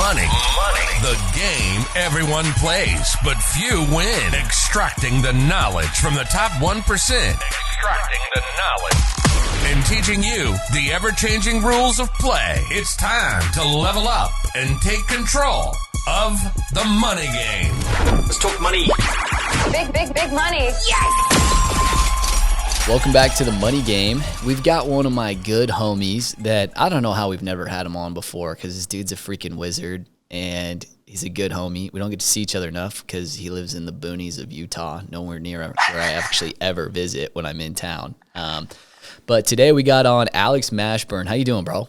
Money. The game everyone plays, but few win. Extracting the knowledge from the top 1%. And teaching you the ever-changing rules of play. It's time to level up and take control of the money game. Let's talk money. Big money. Yes! Welcome back to the Money Game. We've got one of my good homies that I don't know how we've never had him on before because this dude's a freaking wizard and he's a good homie. We don't get to see each other enough because he lives in the boonies of Utah, nowhere near where I actually ever visit when I'm in town. But today we got on Alex Mashburn. How you doing, bro?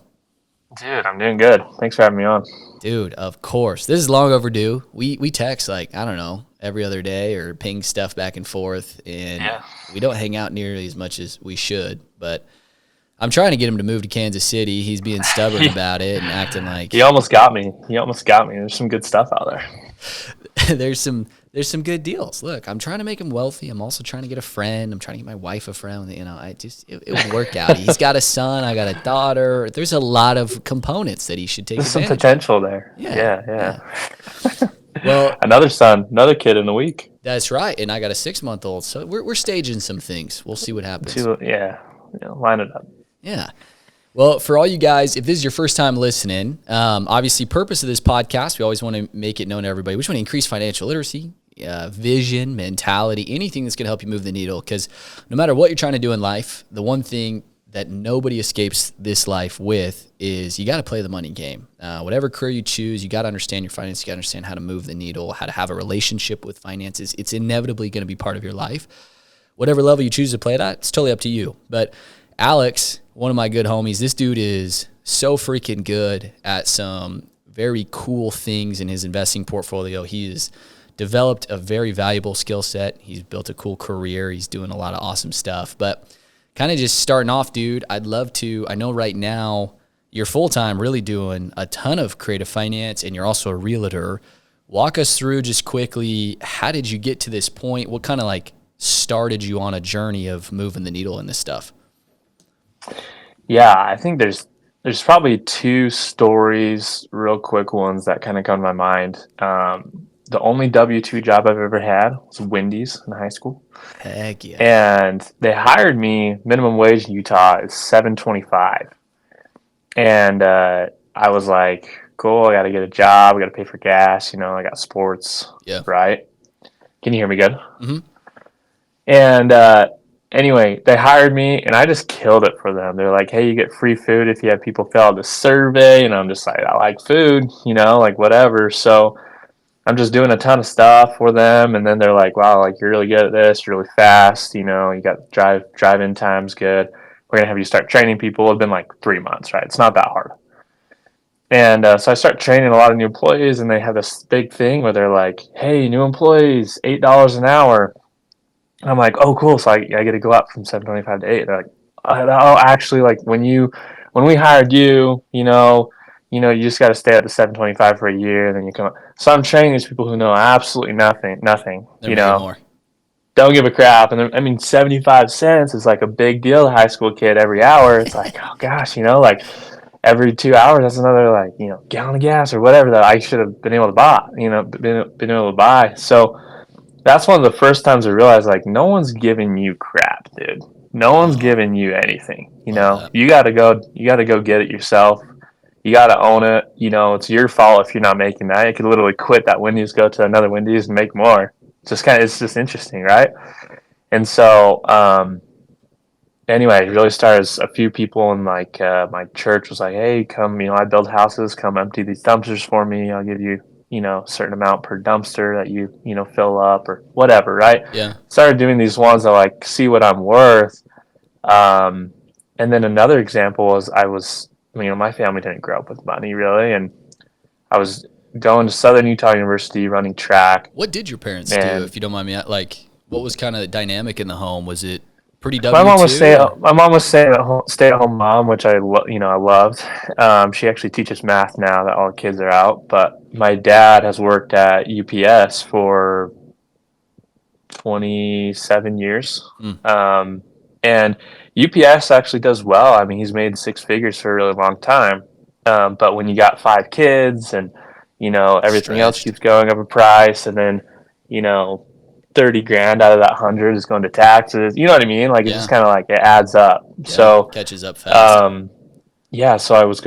Dude, I'm doing good. Thanks for having me on. Dude, of course. This is long overdue. We text like, I don't know, every other day or ping stuff back and forth, and we don't hang out nearly as much as we should. But I'm trying to get him to move to Kansas City. He's being stubborn about it and acting like he almost got me. There's some good stuff out there. There's some good deals. Look, I'm trying to make him wealthy. I'm also trying to get a friend. I'm trying to get my wife a friend. You know, it would work out. He's got a son. I got a daughter. There's a lot of components that he should take advantage of. Some potential there. Yeah. Well, another son, another kid in a week. That's right. And I got a 6-month-old. So we're staging some things. We'll see what happens. Line it up. Yeah. Well, for all you guys, if this is your first time listening, obviously purpose of this podcast, we always want to make it known to everybody. We just want to increase financial literacy, vision, mentality, anything that's going to help you move the needle. Because no matter what you're trying to do in life, the one thing that nobody escapes this life with is you got to play the money game. Whatever career you choose, you got to understand your finances. You got to understand how to move the needle, how to have a relationship with finances. It's inevitably going to be part of your life. Whatever level you choose to play it at, it's totally up to you. But Alex, one of my good homies, this dude is so freaking good at some very cool things in his investing portfolio. He has developed a very valuable skill set. He's built a cool career. He's doing a lot of awesome stuff. But kind of just starting off, dude, I'd love to, I know right now you're full-time really doing a ton of creative finance and you're also a realtor. Walk us through just quickly, how did you get to this point? What kind of like started you on a journey of moving the needle in this stuff? Yeah, I think there's probably two stories, real quick ones that kind of come to my mind. The only W-2 job I've ever had was Wendy's in high school. Heck yeah. And they hired me, minimum wage in Utah is $7.25. And I was like, cool, I got to get a job, I got to pay for gas, I got sports, right? Can you hear me good? Mm-hmm. And anyway, they hired me, and I just killed it for them. They're like, hey, you get free food if you have people fill out the survey. And I'm just like, I like food, like whatever. So I'm just doing a ton of stuff for them. And then they're like, wow, like you're really good at this, you're really fast. You got drive-in time's good. We're going to have you start training people. It's been like 3 months, right? It's not that hard. And so I start training a lot of new employees, and they have this big thing where they're like, hey, new employees, $8 an hour. And I'm like, oh, cool. So I get to go up from 7.25 to 8. They're like, oh, actually, like when we hired you, you just got to stay at the 7.25 for a year, and then you come up. So I'm training these people who know absolutely nothing, More. Don't give a crap. And 75 cents is like a big deal to a high school kid every hour. It's like, oh gosh, like every 2 hours, that's another gallon of gas or whatever that I should have been able to buy, been able to buy. So that's one of the first times I realized, like, no one's giving you crap, dude. No one's giving you anything. You gotta go get it yourself. You gotta own it. It's your fault if you're not making that. You could literally quit that Wendy's, go to another Wendy's and make more. It's just interesting, right? And so, anyway, it really started as a few people in like my church was like, hey, come, I build houses, come empty these dumpsters for me. I'll give you a certain amount per dumpster that you fill up or whatever, right? Yeah. Started doing these ones that like see what I'm worth. And then another example was my family didn't grow up with money really. And I was going to Southern Utah University running track. What did your parents do, if you don't mind me? Like, what was kind of the dynamic in the home? Was it pretty W2? My mom was stay-at-home mom, which I loved. She actually teaches math now that all the kids are out. But my dad has worked at UPS for 27 years. And UPS actually does well. He's made six figures for a really long time. But when you got 5 kids and everything else Stretched. keeps going up in price, and then, 30 grand out of that 100 is going to taxes. You know what I mean? Like, it's just Yeah. kind of like it adds up. Yeah. So, Catches up fast. yeah, so I was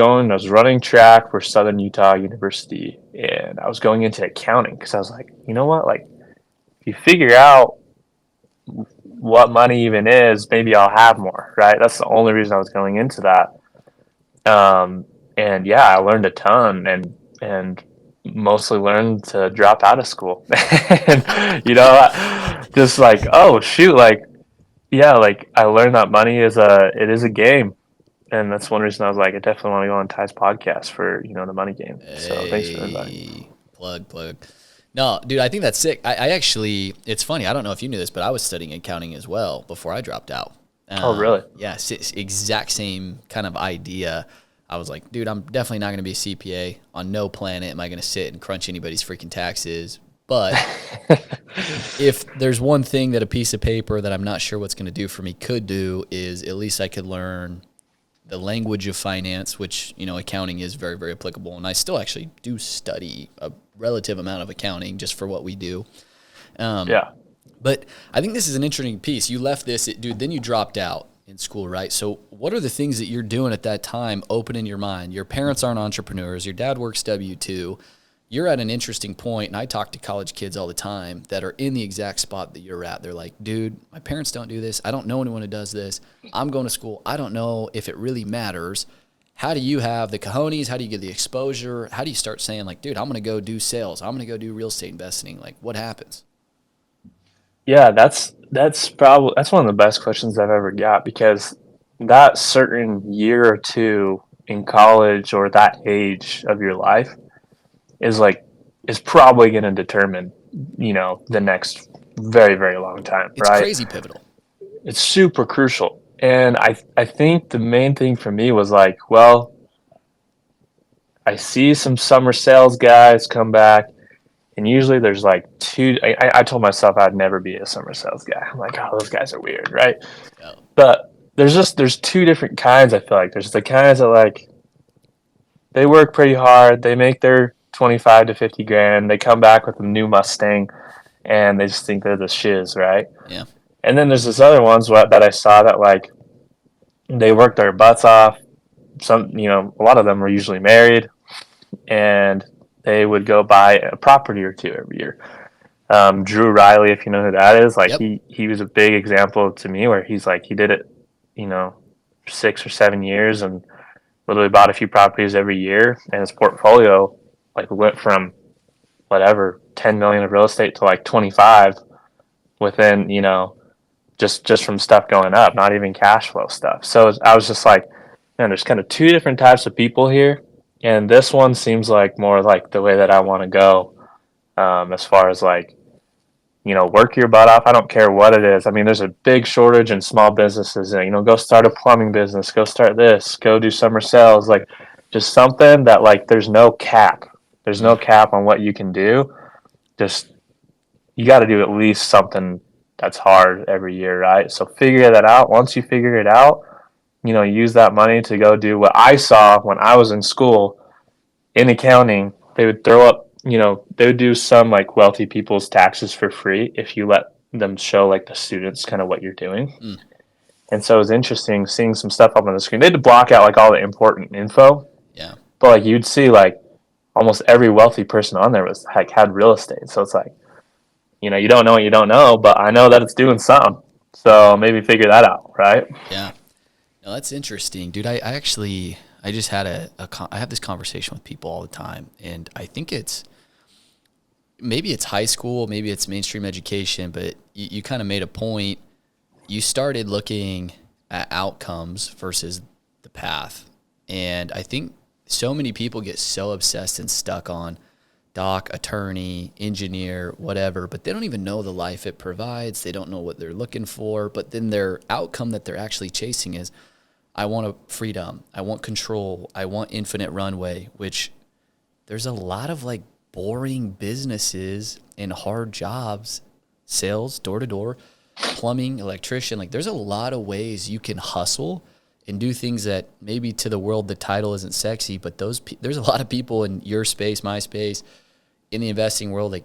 running track for Southern Utah University, and I was going into accounting because I was like, you know what? Like, if you figure out what money even is, maybe I'll have more, right? That's the only reason I was going into that. And yeah, I learned a ton, and mostly learned to drop out of school. And just like, oh shoot, like, yeah, like I learned that money is a game. And that's one reason I was like, I definitely want to go on Ty's podcast for, the money game. So thanks for inviting. Hey, plug. No, dude, I think that's sick. I actually, it's funny. I don't know if you knew this, but I was studying accounting as well before I dropped out. Oh, really? Yeah, exact same kind of idea. I was like, dude, I'm definitely not going to be a CPA. On no planet am I going to sit and crunch anybody's freaking taxes. But if there's one thing that a piece of paper that I'm not sure what's going to do for me could do is at least I could learn the language of finance, which, accounting is very, very applicable. And I still actually do study a relative amount of accounting just for what we do. Yeah. But I think this is an interesting piece. You left this, dude, then you dropped out in school, right? So what are the things that you're doing at that time opening your mind? Your parents aren't entrepreneurs. Your dad works W-2. You're at an interesting point, and I talk to college kids all the time that are in the exact spot that you're at. They're like, dude, my parents don't do this. I don't know anyone who does this. I'm going to school. I don't know if it really matters. How do you have the cojones? How do you get the exposure? How do you start saying, like, dude, I'm going to go do sales. I'm going to go do real estate investing. Like, what happens? Yeah, that's one of the best questions I've ever got, because that certain year or two in college or that age of your life is probably going to determine, the next very, very long time, It's right? crazy pivotal. It's super crucial. And I think the main thing for me was like, well, I see some summer sales guys come back, and usually there's like two. I told myself I'd never be a summer sales guy. I'm like, oh, those guys are weird, right? Yeah. But there's two different kinds. I feel like there's the kinds that, like, they work pretty hard. They make their 25 to 50 grand. They come back with a new Mustang, and they just think they're the shiz, right? Yeah. And then there's this other ones that I saw that, like, they work their butts off. A lot of them were usually married, and they would go buy a property or two every year. Drew Riley, if you know who that is, like, Yep. he was a big example to me, where he's like, he did it, 6 or 7 years, and literally bought a few properties every year, and his portfolio, like, went from whatever 10 million of real estate to like 25 within, just from stuff going up, not even cash flow stuff. So I was just like, man, there's kind of two different types of people here, and this one seems like more like the way that I want to go, as far as, like, work your butt off. I don't care what it is. I mean, there's a big shortage in small businesses. Go start a plumbing business. Go start this. Go do summer sales. Like, just something that, like, there's no cap. There's no cap on what you can do. Just, you got to do at least something that's hard every year, right? So figure that out. Once you figure it out, use that money to go do what I saw when I was in school in accounting. They would throw up, they would do some, like, wealthy people's taxes for free if you let them show, like, the students kind of what you're doing. And so it was interesting seeing some stuff up on the screen. They had to block out, like, all the important info. Yeah. But, like, you'd see, like, almost every wealthy person on there was, like, had real estate. So it's like, you don't know what you don't know, but I know that it's doing something. So maybe figure that out, right? Yeah. No, that's interesting, dude. I just had I have this conversation with people all the time, and I think maybe it's high school, maybe it's mainstream education, but you kind of made a point. You started looking at outcomes versus the path. And I think so many people get so obsessed and stuck on doc, attorney, engineer, whatever, but they don't even know the life it provides. They don't know what they're looking for, but then their outcome that they're actually chasing is, I want freedom, I want control, I want infinite runway, which there's a lot of, like, boring businesses and hard jobs, sales, door to door, plumbing, electrician. Like, there's a lot of ways you can hustle and do things that maybe to the world the title isn't sexy, but there's a lot of people in your space, my space, in the investing world, like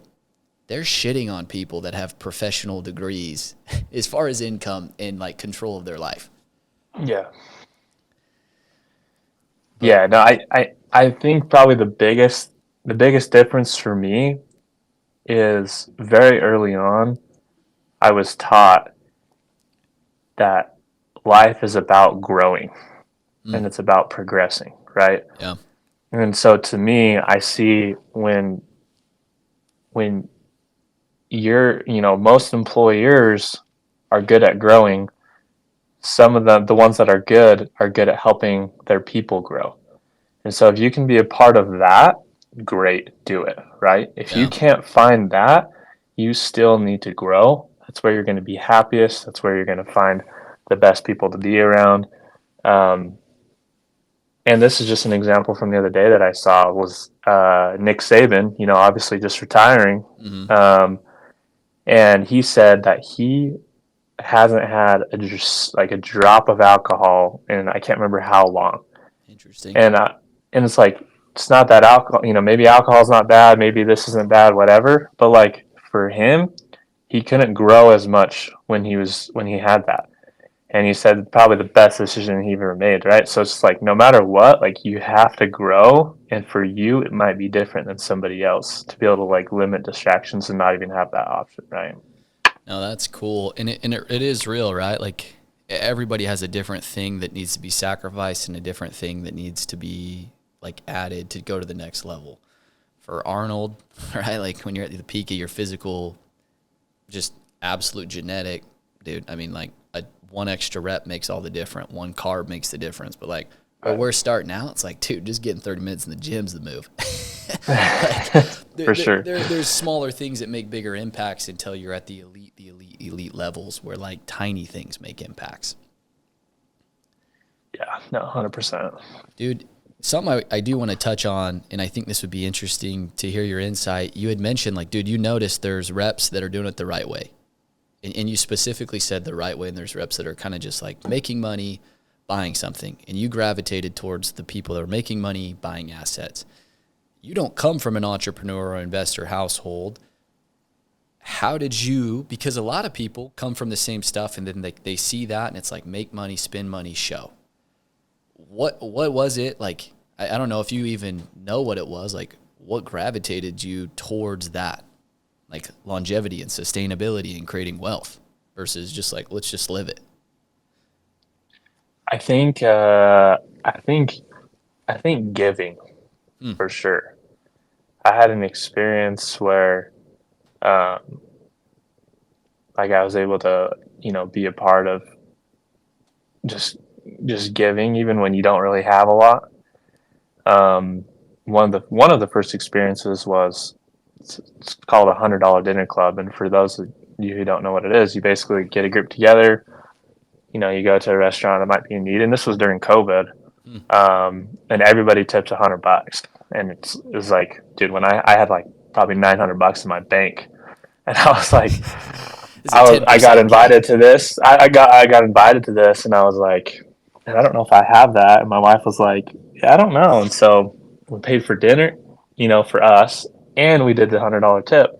they're shitting on people that have professional degrees as far as income and like control of their life. Yeah. Yeah, no, I think probably the biggest difference for me is very early on, I was taught that life is about growing and it's about progressing, right? Yeah. And so to me, I see when most employers are good at growing, some of the ones that are good at helping their people grow. And so if you can be a part of that, great, do it, right? If you Yeah. can't find that, you still need to grow. That's where you're going to be happiest. That's where you're going to find the best people to be around. And this is just an example from the other day that I saw was Nick Saban, obviously just retiring. And he said that he hasn't had just like a drop of alcohol in I can't remember how long. Interesting. And it's like it's not that alcohol, maybe alcohol's not bad, maybe this isn't bad, whatever. But like for him, he couldn't grow as much when he had that. And he said probably the best decision he ever made, right? So it's like no matter what, like you have to grow, and for you it might be different than somebody else to be able to like limit distractions and not even have that option, right? No, that's cool. And it is real, right? Like everybody has a different thing that needs to be sacrificed and a different thing that needs to be like added to go to the next level. For Arnold, right? Like when you're at the peak of your physical, just absolute genetic, dude. I mean, like one extra rep makes all the difference. One carb makes the difference. But like where we're starting out, it's like, dude, just getting 30 minutes in the gym's the move. For sure. There's smaller things that make bigger impacts until you're at the elite levels where like tiny things make impacts. Yeah, no, 100%. Dude, something I do want to touch on, and I think this would be interesting to hear your insight. You had mentioned like, dude, you noticed there's reps that are doing it the right way. And you specifically said the right way, and there's reps that are kind of just like making money, buying something. And you gravitated towards the people that are making money, buying assets. You don't come from an entrepreneur or investor household. How did you, because a lot of people come from the same stuff and then they see that and it's like make money, spend money, show. What was it? Like, I don't know if you even know what it was. Like, what gravitated you towards that? Like longevity and sustainability and creating wealth versus just like, let's just live it. I think giving for sure. I had an experience where, like I was able to, be a part of just giving, even when you don't really have a lot. One of the first experiences was it's called a $100 dinner club, and for those of you who don't know what it is, you basically get a group together. You go to a restaurant that might be in need, and this was during COVID, and everybody tips $100, and it was like, dude, when I had like probably $900 in my bank, and I was like, I got invited to this. I got invited to this, and I was like, I don't know if I have that. And my wife was like, yeah, I don't know. And so we paid for dinner, for us, and we did the $100 tip.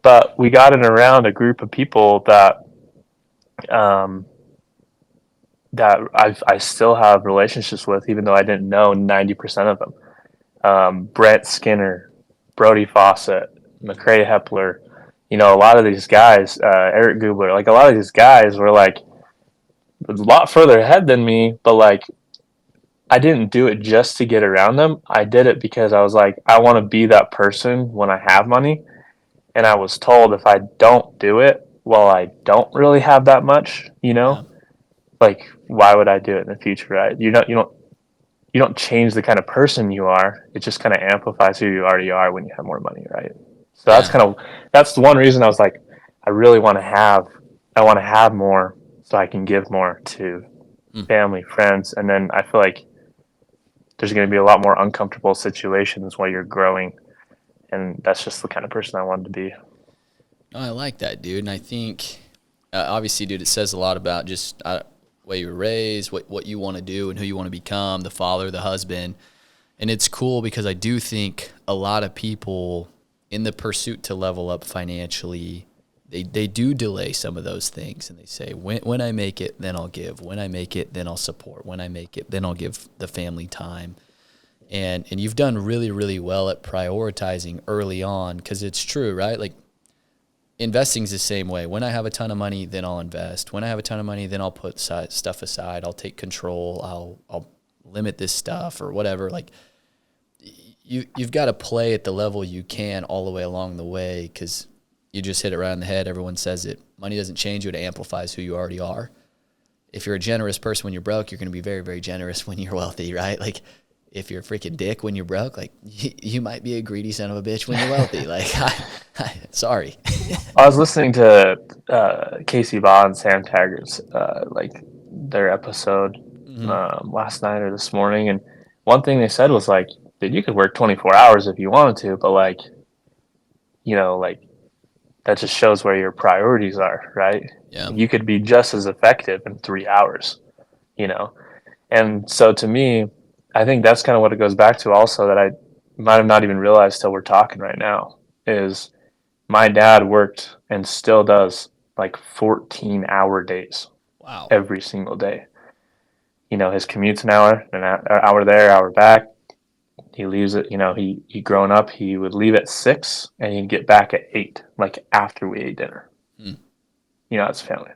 But we got in around a group of people that I still have relationships with, even though I didn't know 90% of them. Brent Skinner, Brody Fawcett, McCrae Hepler, a lot of these guys, Eric Gubler, like a lot of these guys were like a lot further ahead than me, but like I didn't do it just to get around them. I did it because I was like, I want to be that person when I have money. And I was told if I don't do it, well, I don't really have that much, like why would I do it in the future, right? You don't change the kind of person you are. It just kind of amplifies who you already are when you have more money, right? So that's the one reason I was like, I really want to have more so I can give more to family, friends. And then I feel like there's going to be a lot more uncomfortable situations while you're growing. And that's just the kind of person I wanted to be. Oh, I like that, dude. And I think, obviously, dude, it says a lot about just way you were raised, what you want to do and who you want to become, the father, the husband. And it's cool because I do think a lot of people in the pursuit to level up financially, they do delay some of those things. And they say, when I make it, then I'll give. When I make it, then I'll support. When I make it, then I'll give the family time. And you've done really, really well at prioritizing early on, because it's true, right? Like, investing's the same way. When I have a ton of money, then I'll invest. When I have a ton of money, then I'll put stuff aside. I'll take control. I'll limit this stuff or whatever. Like, you've got to play at the level you can all the way along the way, because you just hit it right on the head. Everyone says it. Money doesn't change you. It amplifies who you already are. If you're a generous person when you're broke, you're going to be very, very generous when you're wealthy, right? Like, if you're a freaking dick when you're broke, like, you might be a greedy son of a bitch when you're wealthy. Like, sorry. I was listening to Casey Baugh and Sam Taggart's like their episode last night or this morning, and one thing they said was like, dude, you could work 24 hours if you wanted to, but like, like that just shows where your priorities are, right? Yeah. You could be just as effective in 3 hours, And so to me, I think that's kind of what it goes back to also, that I might have not even realized till we're talking right now, is my dad worked and still does like 14-hour days. Wow. Every single day. His commute's an hour there, hour back. He leaves it, he growing up, he would leave at 6 and he'd get back at 8, like after we ate dinner. It's family.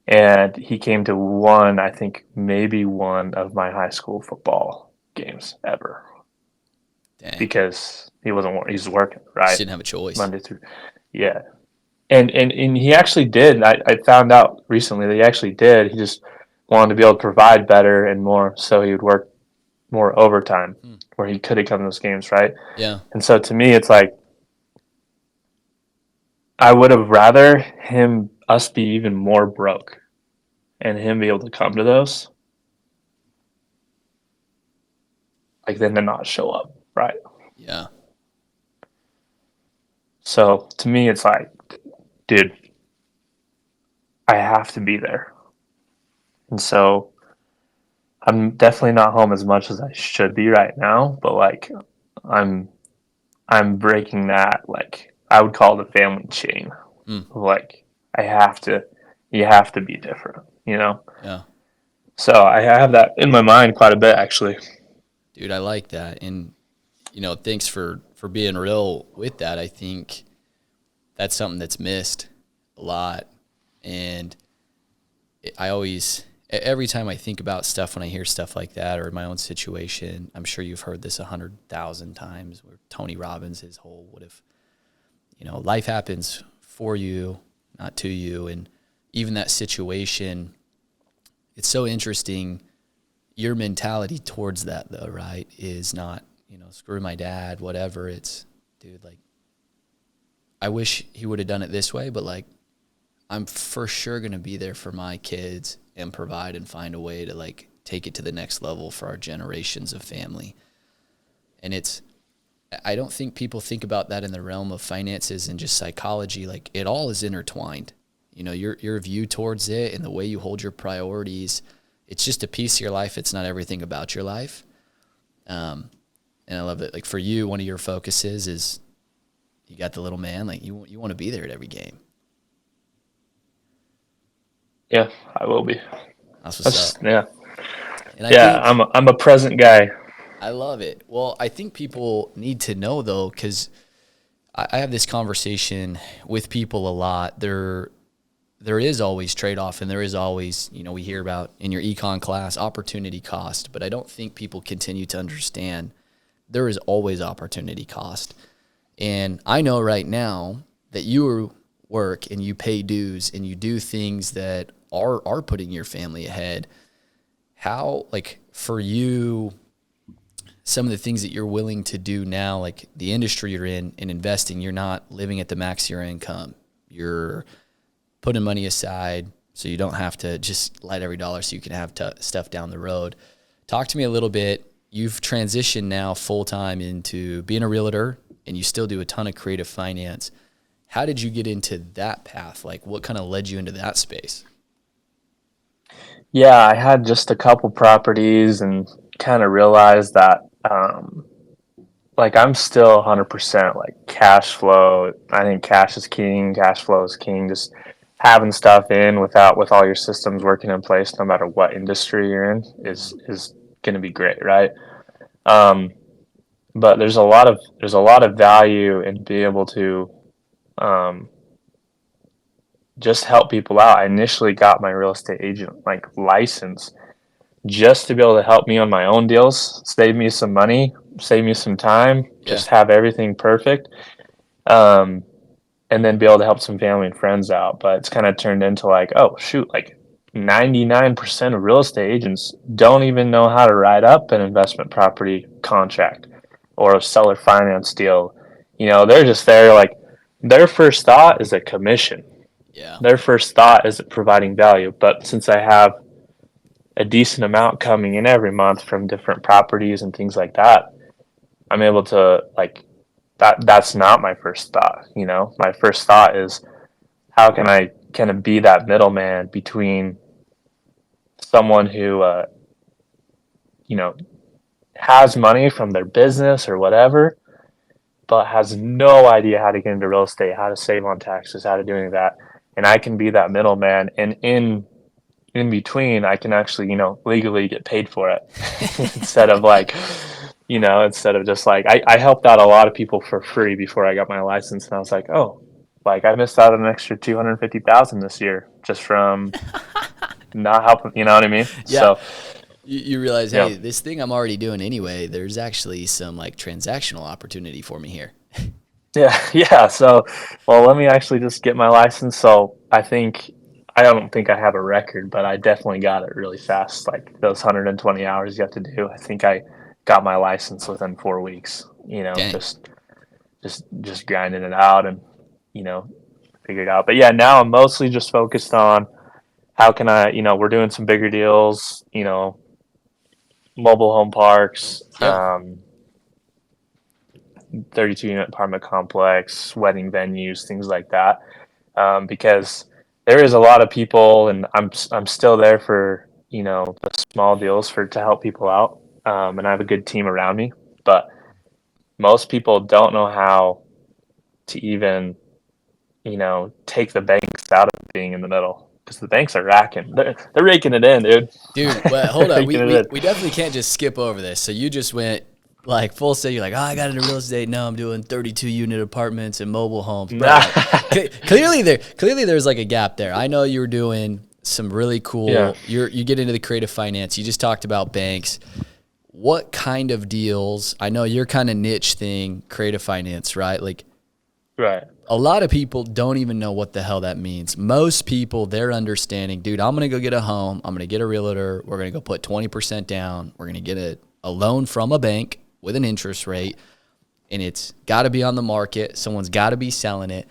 And he came to I think maybe one of my high school football games ever. Dang. Because he was working, right? Just didn't have a choice. Monday through, yeah. And he actually did. I found out recently that he actually did. He just wanted to be able to provide better and more, so he would work more overtime where he could have come to those games, right? Yeah. And so to me, it's like, I would have rather us be even more broke and him be able to come to those, like, than to not show up, right? Yeah. So to me, it's like, dude, I have to be there. And so I'm definitely not home as much as I should be right now, but like, I'm breaking that, like, I would call it a family chain. Like, you have to be different, Yeah. So I have that in my mind quite a bit, actually. Dude, I like that. And, thanks for being real with that. I think that's something that's missed a lot. And every time I think about stuff, when I hear stuff like that, or my own situation, I'm sure you've heard this 100,000 times, where Tony Robbins, his whole, what if, life happens for you, not to you. And even that situation, it's so interesting. Your mentality towards that, though, right, is not, screw my dad, whatever. It's, dude, like, I wish he would have done it this way, but like, I'm for sure going to be there for my kids and provide and find a way to like take it to the next level for our generations of family. And I don't think people think about that in the realm of finances and just psychology. Like, it all is intertwined. Your view towards it and the way you hold your priorities, it's just a piece of your life. It's not everything about your life. And I love that. Like, for you, one of your focuses is you got the little man. Like, you want to be there at every game. Yeah, I will be. That's what's up. Yeah. And I'm a present guy. I love it. Well, I think people need to know, though, because I have this conversation with people a lot. There is always trade-off, and there is always, we hear about in your econ class, opportunity cost, but I don't think people continue to understand there is always opportunity cost. And I know right now that you work and you pay dues and you do things that are putting your family ahead. How, like, for you, some of the things that you're willing to do now, like the industry you're in and investing, you're not living at the max of your income. You're putting money aside so you don't have to just light every dollar so you can have stuff down the road. Talk to me a little bit. You've transitioned now full-time into being a realtor, and you still do a ton of creative finance. How did you get into that path? Like, what kind of led you into that space? Yeah, I had just a couple properties and kind of realized that, like I'm still 100% like cash flow. I think cash is king, cash flow is king. Just having stuff in with all your systems working in place, no matter what industry you're in, is going to be great, right? Um, but there's a lot of value in being able to um, just help people out. I initially got my real estate agent like license just to be able to help me on my own deals, save me some money, save me some time, Yeah. just have everything perfect. Um, and then be able to help some family and friends out. But it's kind of turned into like, oh shoot, like 99% of real estate agents don't even know how to write up an investment property contract or a seller finance deal. They're just there like their first thought is a commission. Yeah. Their first thought is providing value. But since I have a decent amount coming in every month from different properties and things like that, I'm able to like that's not my first thought. My first thought is how can I kind of be that middleman between someone who you know has money from their business or whatever, but has no idea how to get into real estate, how to save on taxes, how to do any of that, and I can be that middleman, and in between I can actually legally get paid for it instead of like instead of just like I helped out a lot of people for free before I got my license, and I was like, oh, like I missed out on an extra 250,000 this year just from not helping. You know what I mean? Yeah. So You realize, yeah, hey, this thing I'm already doing anyway, there's actually some like transactional opportunity for me here. yeah, yeah. So, well, let me actually just get my license. So I don't think I have a record, but I definitely got it really fast. Like those 120 hours you have to do. I think I got my license within 4 weeks. Dang. Just grinding it out and you know figured out. But yeah, now I'm mostly just focused on how can I. We're doing some bigger deals. Mobile home parks. Yeah. 32-unit apartment complex, wedding venues, things like that. Because there is a lot of people, and I'm still there for the small deals to help people out, and I have a good team around me. But most people don't know how to even take the banks out of being in the middle because the banks are racking. They're raking it in, dude. Dude, well, hold They're on. raking it in. We definitely can't just skip over this. So you just went like full set. You're like, oh, I got into real estate. No, I'm doing 32-unit apartments and mobile homes. Bro, like, clearly there's like a gap there. I know you were doing some really cool. Yeah. You get into the creative finance. You just talked about banks. What kind of deals? I know your kind of niche thing, creative finance, right? Like, Right. a lot of people don't even know what the hell that means. Most people, they're understanding, dude, I'm going to go get a home. I'm going to get a realtor. We're going to go put 20% down. We're going to get a loan from a bank with an interest rate, and it's got to be on the market. Someone's got to be selling it.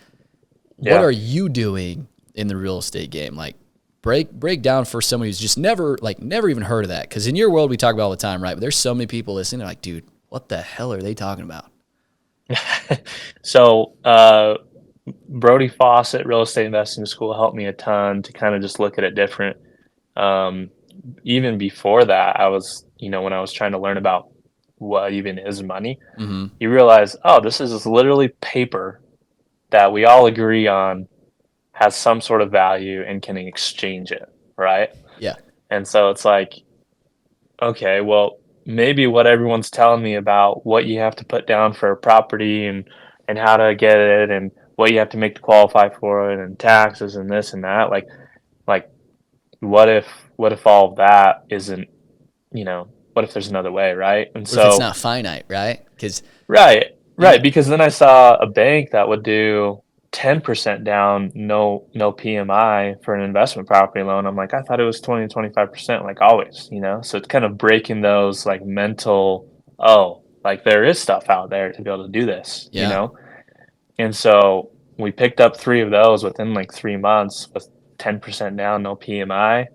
Yeah. What are you doing in the real estate game? Like, break down for someone who's just never even heard of that. Because in your world, we talk about all the time, right? But there's so many people listening. They're like, dude, what the hell are they talking about? So, Brody Fawcett Real Estate Investing School helped me a ton to kind of just look at it different. Um, Even before that, I was, when I was trying to learn about what even is money, Mm-hmm. you realize, oh, this is literally paper that we all agree on has some sort of value and can exchange it, right? Yeah. And so it's like, okay, well, maybe what everyone's telling me about what you have to put down for a property and how to get it and what you have to make to qualify for it and taxes and this and that, like what if all of that isn't, what if there's another way, right? And What if it's so not finite, right? Because right, because then I saw a bank that would do 10% down, no PMI for an investment property loan. I'm like, I thought it was 20 to 25%, like always, So it's kind of breaking those like mental, oh, like there is stuff out there to be able to do this, Yeah. And so we picked up 3 of those within like 3 months with 10% down, no PMI.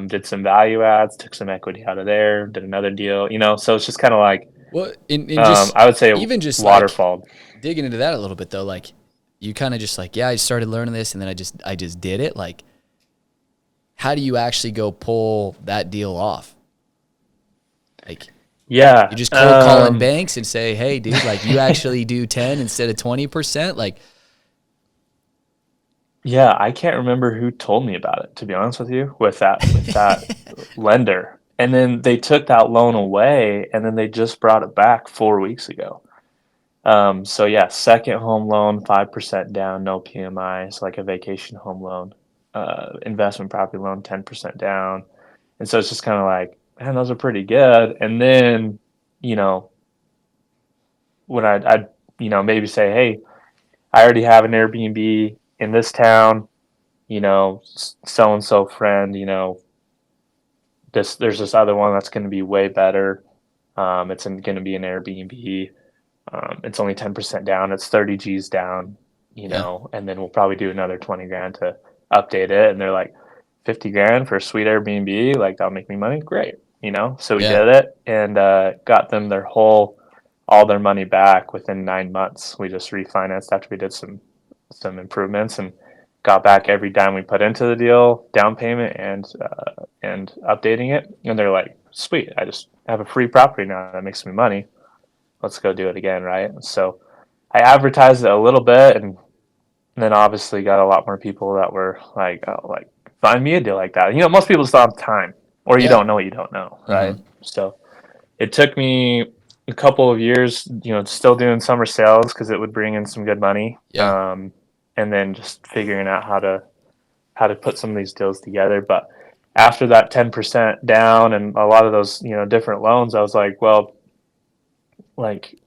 Did some value adds, took some equity out of there, did another deal, So it's just kind of like, Well, in just I would say even just waterfall. like digging into that a little bit though, like you kind of just like, yeah, I started learning this and then I just did it. Like, how do you actually go pull that deal off? Like, Yeah. you just cold calling banks and say, hey, dude, like you actually do 10 instead of 20%. Like, Yeah, I can't remember who told me about it, to be honest with you, with that lender. And then they took that loan away, and then they just brought it back 4 weeks ago. So yeah, second home loan, 5% down, no PMI. It's like a vacation home loan. Investment property loan, 10% down. And so it's just kind of like, man, those are pretty good. And then, you know, when I'd maybe say, hey, I already have an Airbnb in this town, so and so friend, there's this other one that's going to be way better. It's going to be an Airbnb. It's only 10% down. It's 30 G's down, yeah, and then we'll probably do another 20 grand to update it. And they're like, 50 grand for a sweet Airbnb, like that'll make me money. Great. So we yeah, did it and got them all their money back within 9 months. We just refinanced after we did some improvements and got back every dime we put into the deal, down payment and updating it. And they're like, sweet, I just have a free property now that makes me money. Let's go do it again, right? So I advertised it a little bit and then obviously got a lot more people that were like, oh, like find me a deal like that. Most people just don't have time or you yeah. don't know what you don't know, right? So it took me a couple of years, still doing summer sales because it would bring in some good money. Yeah. And then just figuring out how to put some of these deals together. But after that 10% down and a lot of those, different loans, I was like, well, like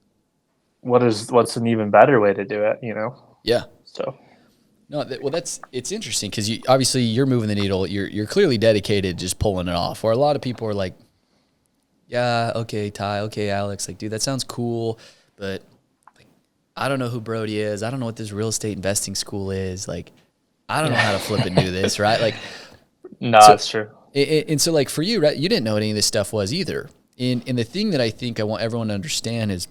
what's an even better way to do it, Yeah. So No, it's interesting because obviously you're moving the needle. You're clearly dedicated, just pulling it off. Where a lot of people are like, yeah, okay, Ty, okay, Alex, like, dude, that sounds cool, but like, I don't know who Brody is. I don't know what this real estate investing school is. Like, I don't know how to flip and do this, right? Like, no, so, that's true. and so like for you, right, you didn't know what any of this stuff was either. And the thing that I think I want everyone to understand is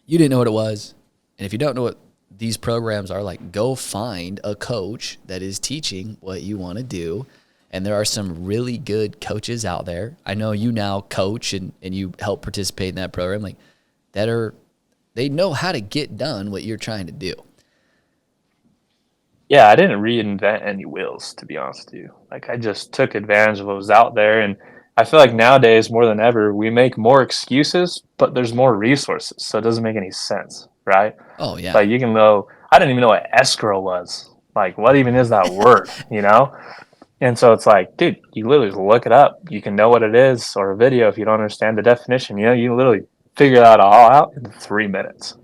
you didn't know what it was. And if you don't know what these programs are, like, go find a coach that is teaching what you want to do. And there are some really good coaches out there. I know you now coach and you help participate in that program, like they know how to get done what you're trying to do. Yeah, I didn't reinvent any wheels, to be honest with you. Like I just took advantage of what was out there, and I feel like nowadays more than ever we make more excuses, but there's more resources, so it doesn't make any sense, right? Oh yeah. Like you can go, I didn't even know what escrow was. Like what even is that word, And so it's like, dude, you literally just look it up. You can know what it is, or a video if you don't understand the definition. You literally figure that all out in 3 minutes.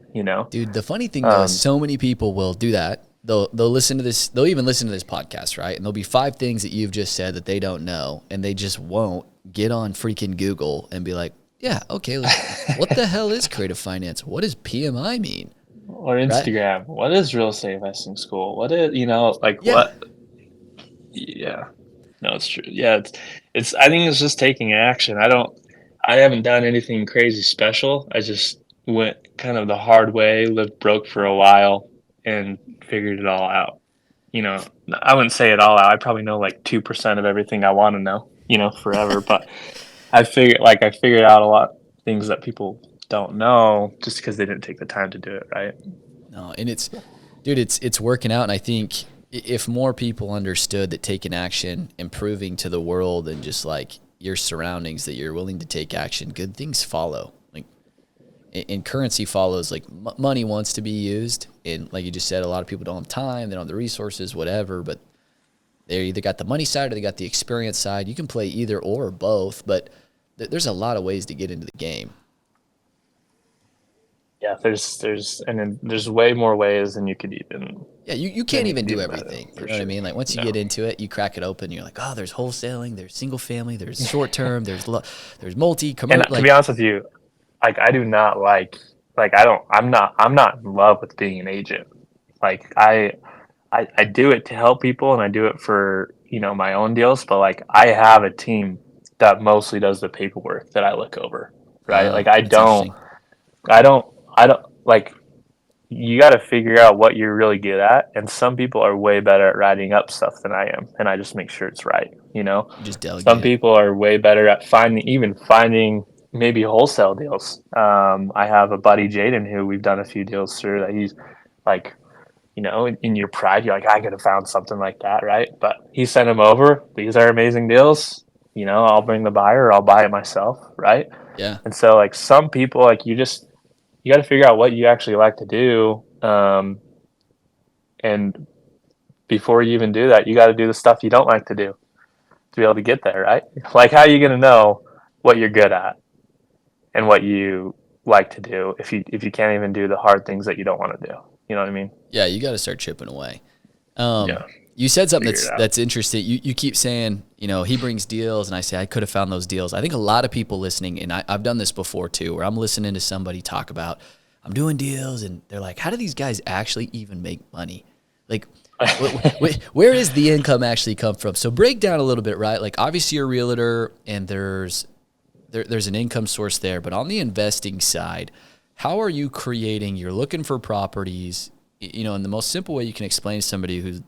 Dude, the funny thing though is so many people will do that. They'll listen to this. They'll even listen to this podcast, right? And there'll be 5 things that you've just said that they don't know, and they just won't get on freaking Google and be like, yeah, okay, what the hell is creative finance? What does PMI mean? Or Instagram. Right? What is real estate investing school? What is what? Yeah, no, it's true. Yeah, it's. I think it's just taking action. I haven't done anything crazy special. I just went kind of the hard way, lived broke for a while, and figured it all out. I wouldn't say it all out. I probably know like 2% of everything I want to know. Forever. But I figured out a lot of things that people don't know just because they didn't take the time to do it, right? No, and it's working out, and I think if more people understood that taking action, improving to the world, and just like your surroundings, that you're willing to take action, good things follow. Like, and currency follows. Like money wants to be used, and like you just said, a lot of people don't have time, they don't have the resources, whatever. But they either got the money side or they got the experience side. You can play either or both, but there's a lot of ways to get into the game. Yeah, there's way more ways than you could even. Yeah, you can't even do everything. You know what I mean? Like once you No. get into it, you crack it open, you're like, oh, there's wholesaling, there's single family, there's short term, there's multi commercial. And to be honest with you, like I do not I'm not in love with being an agent. Like I do it to help people and I do it for, my own deals, but like I have a team that mostly does the paperwork that I look over, right? Like I don't like you got to figure out what you're really good at. And some people are way better at writing up stuff than I am. And I just make sure it's right. You know, You just some delegate. people are way better at finding maybe wholesale deals. I have a buddy, Jaden, who we've done a few deals through that he's like, you know, in your pride, you're like, I could have found something like that. Right. But he sent them over. These are amazing deals. You know, I'll bring the buyer or I'll buy it myself. Right. Yeah. And so like some people, like you got to figure out what you actually like to do. And before you even do that, you got to do the stuff you don't like to do to be able to get there, right? Like, how are you going to know what you're good at and what you like to do if you can't even do the hard things that you don't want to do? You know what I mean? Yeah, you got to start chipping away. Yeah. You said something Figure it out. that's interesting. You keep saying, you know, he brings deals, and I say I could have found those deals. I think a lot of people listening, and I've done this before too, where I'm listening to somebody talk about I'm doing deals, and they're like, how do these guys actually even make money? Like, where is the income actually come from? So break down a little bit, right? Like, obviously you're a realtor, and there's an income source there, but on the investing side, how are you creating? You're looking for properties, you know, in the most simple way you can explain to somebody who's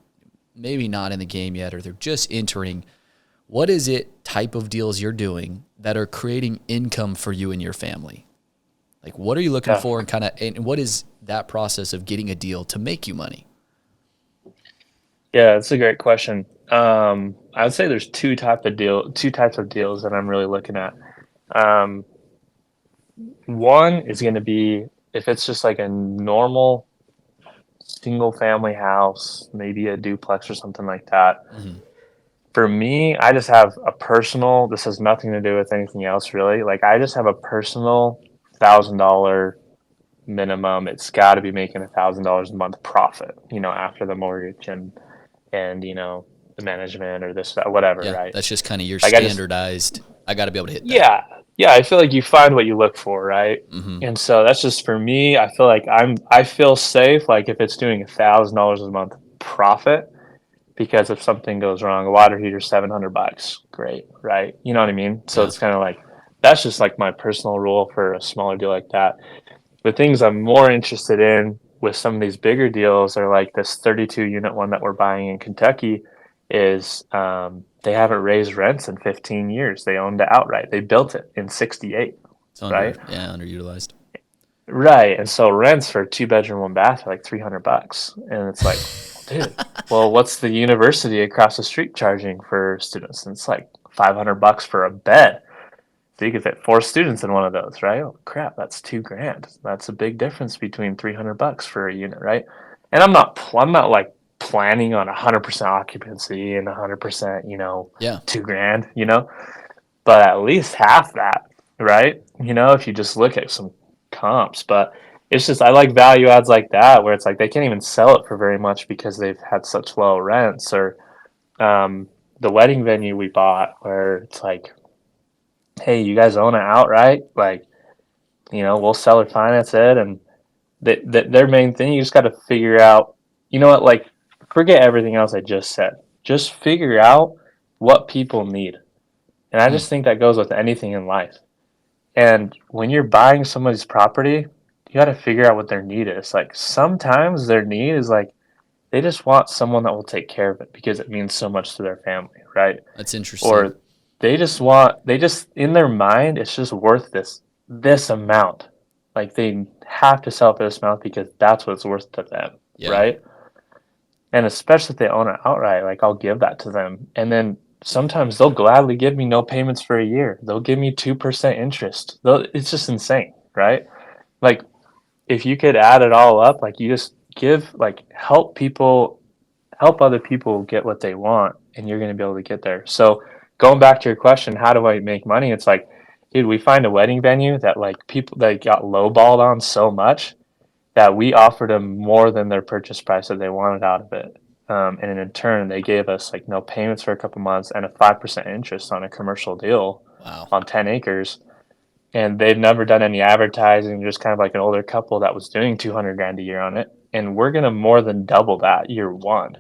maybe not in the game yet, or they're just entering. What is it type of deals you're doing that are creating income for you and your family? Like, what are you looking for, and what is that process of getting a deal to make you money? Yeah, that's a great question. I would say there's two types of deals that I'm really looking at. Um, One is going to be if it's just like a normal single family house, maybe a duplex or something like that. Mm-hmm. For me, I just have a personal, this has nothing to do with anything else really. Like, I just have a personal $1,000 minimum. It's got to be making $1,000 a month profit, you know, after the mortgage and, you know, the management or this, that, whatever. Yeah, Right. that's just kind of your Like, standardized. I got to be able to hit that. yeah, yeah, I feel like you find what you look for, right? Mm-hmm. And so that's just for me. I feel like I feel safe, like if it's doing $1,000 a month profit, because if something goes wrong, a water heater, $700, great, right? You know what I mean? So Yeah. it's kind of like, that's just like my personal rule for a smaller deal like that. The things I'm more interested in with some of these bigger deals are like this 32 unit one that we're buying in Kentucky is they haven't raised rents in 15 years. They owned it outright. They built it in 68, It's right? underutilized. Right. And so rents for a 2 bedroom, 1 bath are like $300. And it's like, dude, well, what's the university across the street charging for students? And it's like $500 for a bed. So you could fit 4 students in one of those, right? Oh crap, that's $2,000. That's a big difference between $300 for a unit, right? And I'm not like planning on 100% occupancy and 100%, you know, Yeah. $2,000, you know, but at least half that, right? You know, if you just look at some comps, but it's just I like value adds like that where it's like they can't even sell it for very much because they've had such low rents, or um, the wedding venue we bought where it's like, hey, you guys own it outright, like, you know, we'll sell or finance it, and their main thing, you just got to figure out, you know what, like, forget everything else I just said, just figure out what people need. And I Hmm. just think that goes with anything in life. And when you're buying somebody's property, you got to figure out what their need is. Like, sometimes their need is like they just want someone that will take care of it because it means so much to their family, right? That's interesting. Or they just in their mind it's just worth this amount. Like, they have to sell for this amount because that's what it's worth to them, Yeah. right? And especially if they own it outright, like, I'll give that to them. And then sometimes they'll gladly give me no payments for a year. They'll give me 2% interest. It's just insane, right? Like, if you could add it all up, like, you just give, like, help other people get what they want, and you're going to be able to get there. So going back to your question, how do I make money? It's like, dude, we find a wedding venue that, like, people that got lowballed on so much that we offered them more than their purchase price that they wanted out of it. And in turn, they gave us like no payments for a couple months and a 5% interest on a commercial deal Wow. on 10 acres. And they've never done any advertising, just kind of like an older couple that was doing 200 grand a year on it. And we're going to more than double that year one,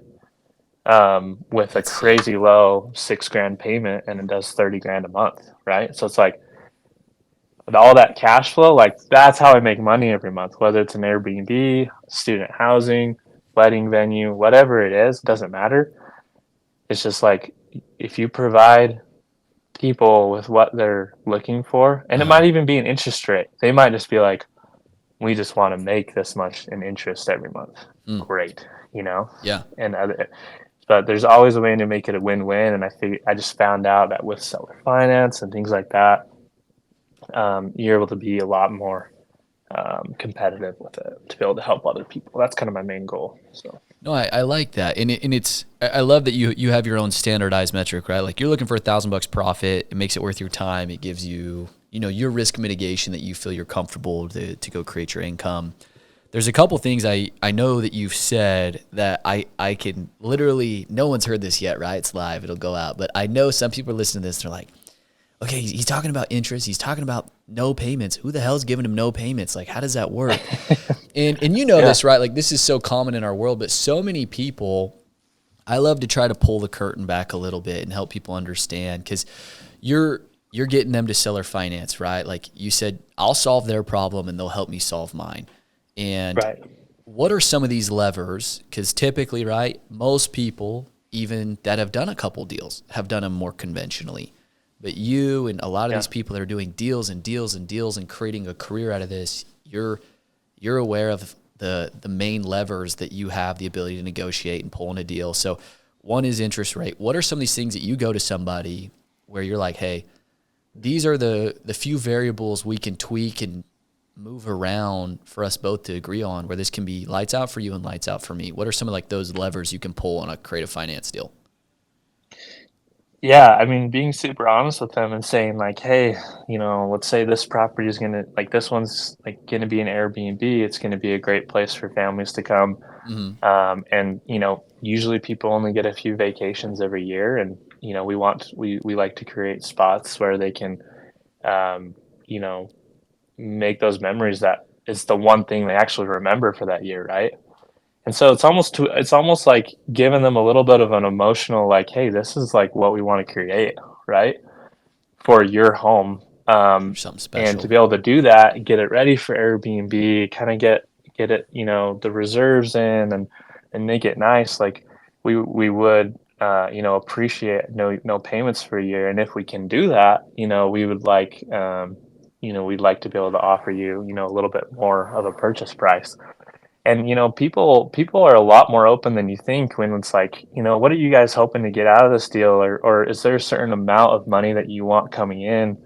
with a That's sick. crazy low 6 grand payment, and it does 30 grand a month. Right. So it's like, with all that cash flow, like that's how I make money every month, whether it's an Airbnb, student housing, wedding venue, whatever it is, doesn't matter. It's just like if you provide people with what they're looking for, and it might even be an interest rate. They might just be like, we just want to make this much in interest every month. Great, you know? Yeah. And but there's always a way to make it a win-win. And I just found out that with seller finance and things like that, you're able to be a lot more competitive with it to be able to help other people. That's kind of my main goal. So. No, I like that, and I love that you have your own standardized metric, right? Like you're looking for $1,000 profit. It makes it worth your time. It gives you, your risk mitigation that you feel you're comfortable to go create your income. There's a couple things I know that you've said that I can literally, no one's heard this yet, right? It's live, it'll go out, but I know some people are listening to this. They're like, okay, he's talking about interest. He's talking about no payments. Who the hell's giving him no payments? Like, how does that work? and this, right? Like, this is so common in our world, but so many people, I love to try to pull the curtain back a little bit and help people understand, because you're getting them to seller finance, right? Like you said, I'll solve their problem and they'll help me solve mine. And what are some of these levers? Because typically, right, most people, even that have done a couple deals, have done them more conventionally. But you and a lot of these people that are doing deals and deals and deals and creating a career out of this, you're aware of the main levers that you have the ability to negotiate and pull in a deal. So one is interest rate. What are some of these things that you go to somebody where you're like, hey, these are the few variables we can tweak and move around for us both to agree on, where this can be lights out for you and lights out for me? What are some of like those levers you can pull on a creative finance deal? Yeah, I mean, being super honest with them and saying like, hey, let's say this property is this one's like gonna be an Airbnb. It's gonna be a great place for families to come. And usually people only get a few vacations every year, and we like to create spots where they can, make those memories that is the one thing they actually remember for that year, right? And so it's almost like giving them a little bit of an emotional, like, hey, this is like what we want to create, right, for your home. Something special. And to be able to do that, get it ready for Airbnb, kind of get it, the reserves in, and make it nice. Like we would, appreciate no payments for a year. And if we can do that, we would like, we'd like to be able to offer you, a little bit more of a purchase price. And people are a lot more open than you think when it's like, what are you guys hoping to get out of this deal, or is there a certain amount of money that you want coming in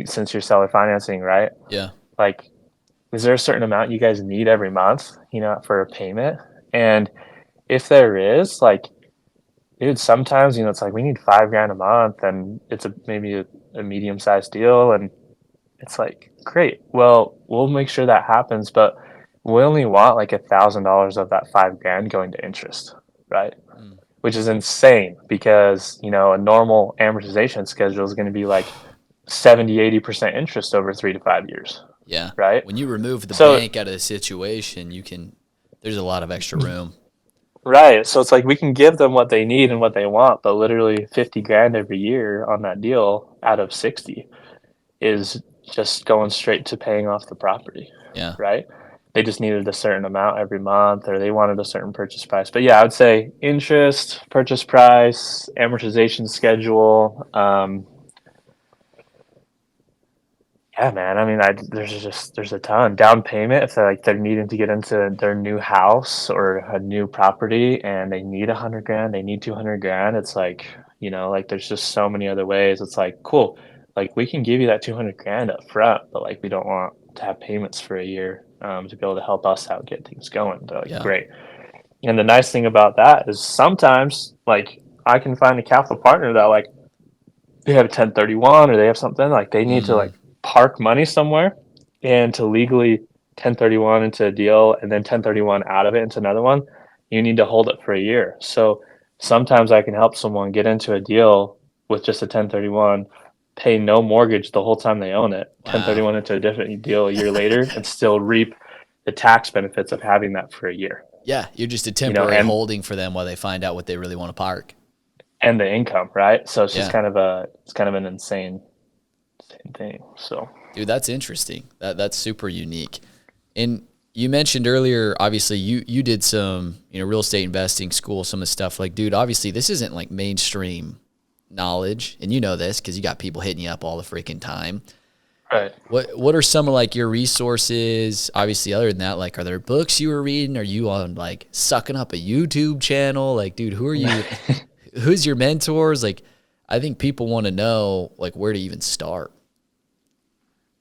since you're seller financing, right? Yeah. Like, is there a certain amount you guys need every month, for a payment? And if there is, like, dude, sometimes it's like we need $5,000 a month, and it's maybe a medium sized deal, and it's like, great, well, we'll make sure that happens, but we only want like $1,000 of that $5,000 going to interest, right? Which is insane, because a normal amortization schedule is going to be like 70-80% interest over 3 to 5 years. Yeah. Right. When you remove the bank out of the situation, there's a lot of extra room. Right. So it's like we can give them what they need and what they want, but literally $50,000 every year on that deal out of 60 is just going straight to paying off the property. Yeah. Right. They just needed a certain amount every month, or they wanted a certain purchase price. But yeah, I would say interest, purchase price, amortization schedule. Yeah, man. I mean, there's a ton. Down payment, if they're needing to get into their new house or a new property and they need $100,000, they need $200,000. It's like, like there's just so many other ways. It's like, cool, like we can give you that $200,000 up front, but like we don't want to have payments for a year to be able to help us out, get things going. They're like, great. And the nice thing about that is sometimes like I can find a capital partner that like they have a 1031 or they have something like they need to like park money somewhere, and to legally 1031 into a deal and then 1031 out of it into another one, you need to hold it for a year. So sometimes I can help someone get into a deal with just a 1031, pay no mortgage the whole time they own it, 1031 into a different deal a year later, and still reap the tax benefits of having that for a year. Yeah, you're just a temporary holding for them while they find out what they really want to park. And the income, right? So it's just kind of an insane same thing. So, Dude, that's interesting. That's super unique. And you mentioned earlier, obviously, you did some, real estate investing school, some of the stuff. Like, dude, obviously, this isn't like mainstream knowledge, and you know this because you got people hitting you up all the freaking time. right. What are some of like your resources? Obviously, other than that, like, are there books you were reading? Are you on like sucking up a YouTube channel? Like, dude, who are you? Who's your mentors? Like, I think people want to know like where to even start.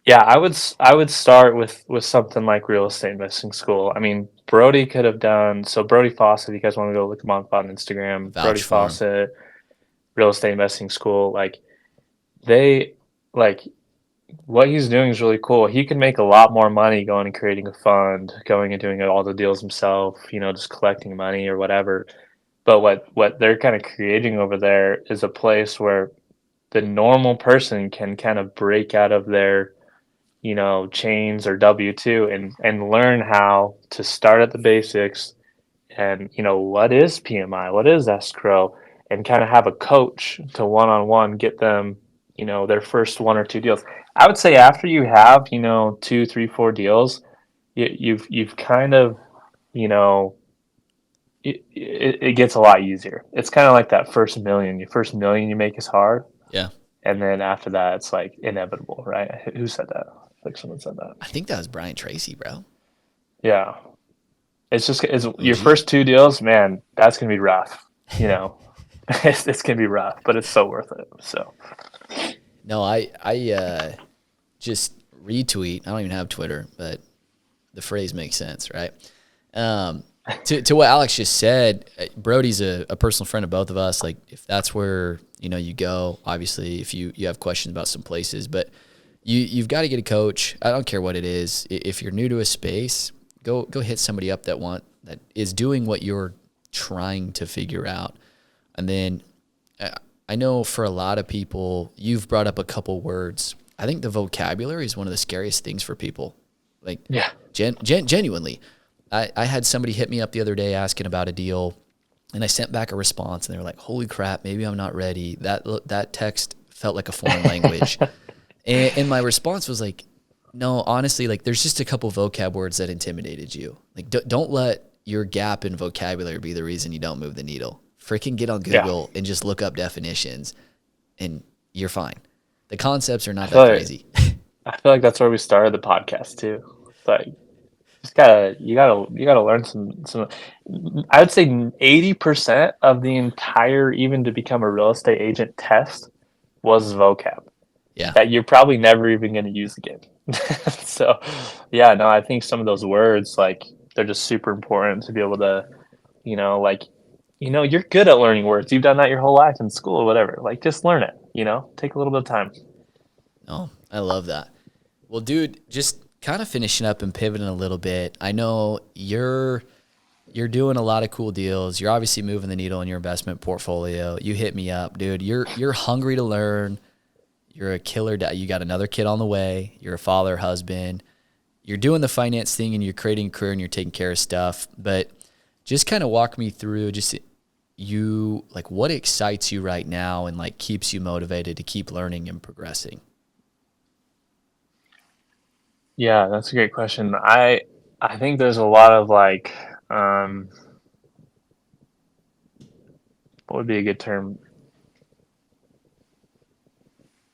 Yeah, I would start with something like real estate investing school. I mean, Brody could have done so. Brody Fawcett, you guys want to go look him up on Instagram? Brody Vouch for 'em. Fawcett, real estate investing school. Like they, like what he's doing is really cool. He can make a lot more money going and creating a fund, going and doing all the deals himself. Just collecting money or whatever. But what they're kind of creating over there is a place where the normal person can kind of break out of their chains or W-2 and learn how to start at the basics and what is PMI, what is escrow, and kind of have a coach to one-on-one get them their first one or two deals. I would say after you have two, three, four deals, you've kind of you know it gets a lot easier. It's kind of like that first million. Your first million you make is hard, Yeah. and then after that it's like inevitable, right? Who said that? Like someone said that. I think that was Brian Tracy, bro. Yeah. It's your OG. first two deals, man, that's gonna be rough. You know, it's gonna be rough, but it's so worth it. So No, I just retweet. I don't even have Twitter, but the phrase makes sense, right? To what Alex just said, Brody's a personal friend of both of us. Like, if that's where you go, obviously, if you have questions about some places, but you've got to get a coach. I don't care what it is. If you're new to a space, go hit somebody up that is doing what you're trying to figure out, and then. I know for a lot of people, you've brought up a couple words. I think the vocabulary is one of the scariest things for people. Like, yeah, genuinely. I had somebody hit me up the other day asking about a deal, and I sent back a response, and they were like, holy crap, maybe I'm not ready. That text felt like a foreign language. And my response was like, no, honestly, like, there's just a couple vocab words that intimidated you. Like, don't let your gap in vocabulary be the reason you don't move the needle. Freaking get on Google and just look up definitions, and you're fine. The concepts are not that crazy. I feel like that's where we started the podcast too. It's like you gotta learn some. I would say 80% of the entire even to become a real estate agent test was vocab. Yeah. That you're probably never even going to use again. So, yeah, no, I think some of those words, like, they're just super important to be able to, you're good at learning words. You've done that your whole life in school or whatever. Like, just learn it, take a little bit of time. Oh, I love that. Well, dude, just kind of finishing up and pivoting a little bit. I know you're doing a lot of cool deals. You're obviously moving the needle in your investment portfolio. You hit me up, dude. You're hungry to learn. You're a killer dad. You got another kid on the way. You're a father, husband. You're doing the finance thing, and you're creating a career, and you're taking care of stuff. But just kind of walk me through like what excites you right now and like keeps you motivated to keep learning and progressing. Yeah, that's a great question. I think there's a lot of like, what would be a good term?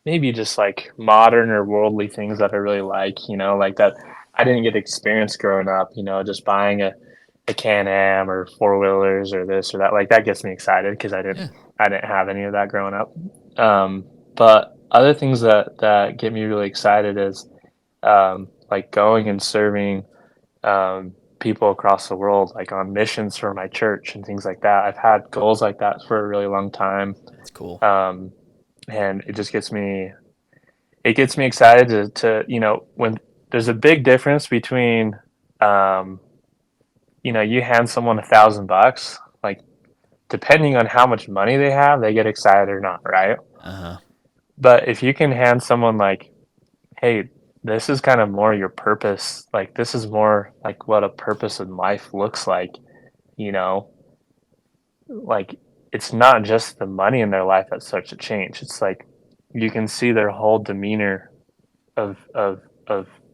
Maybe just like modern or worldly things that I really like, like that I didn't get experience growing up, just buying a Can-Am or four-wheelers or this or that. Like that gets me excited because I didn't have any of that growing up. But other things that get me really excited is like going and serving people across the world, like on missions for my church and things like that. I've had goals like that for a really long time. That's cool. And it just gets me excited to when there's a big difference between you hand someone $1,000, like depending on how much money they have, they get excited or not, right? But if you can hand someone like, hey, this is kind of more your purpose, like this is more like what a purpose in life looks like, like it's not just the money in their life that starts to change. It's like you can see their whole demeanor of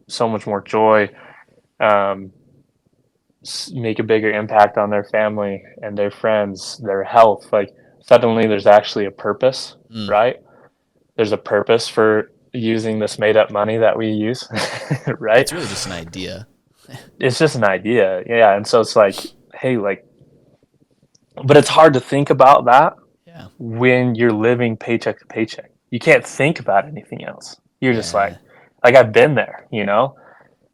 so much more joy, um, make a bigger impact on their family and their friends, their health. Like suddenly there's actually a purpose, Mm. right? There's a purpose for using this made up money that we use, right? It's really just an idea. It's just an idea. Yeah. And so it's like, hey, like, but it's hard to think about that Yeah. when you're living paycheck to paycheck. You can't think about anything else. You're just Yeah. like I've been there, you know?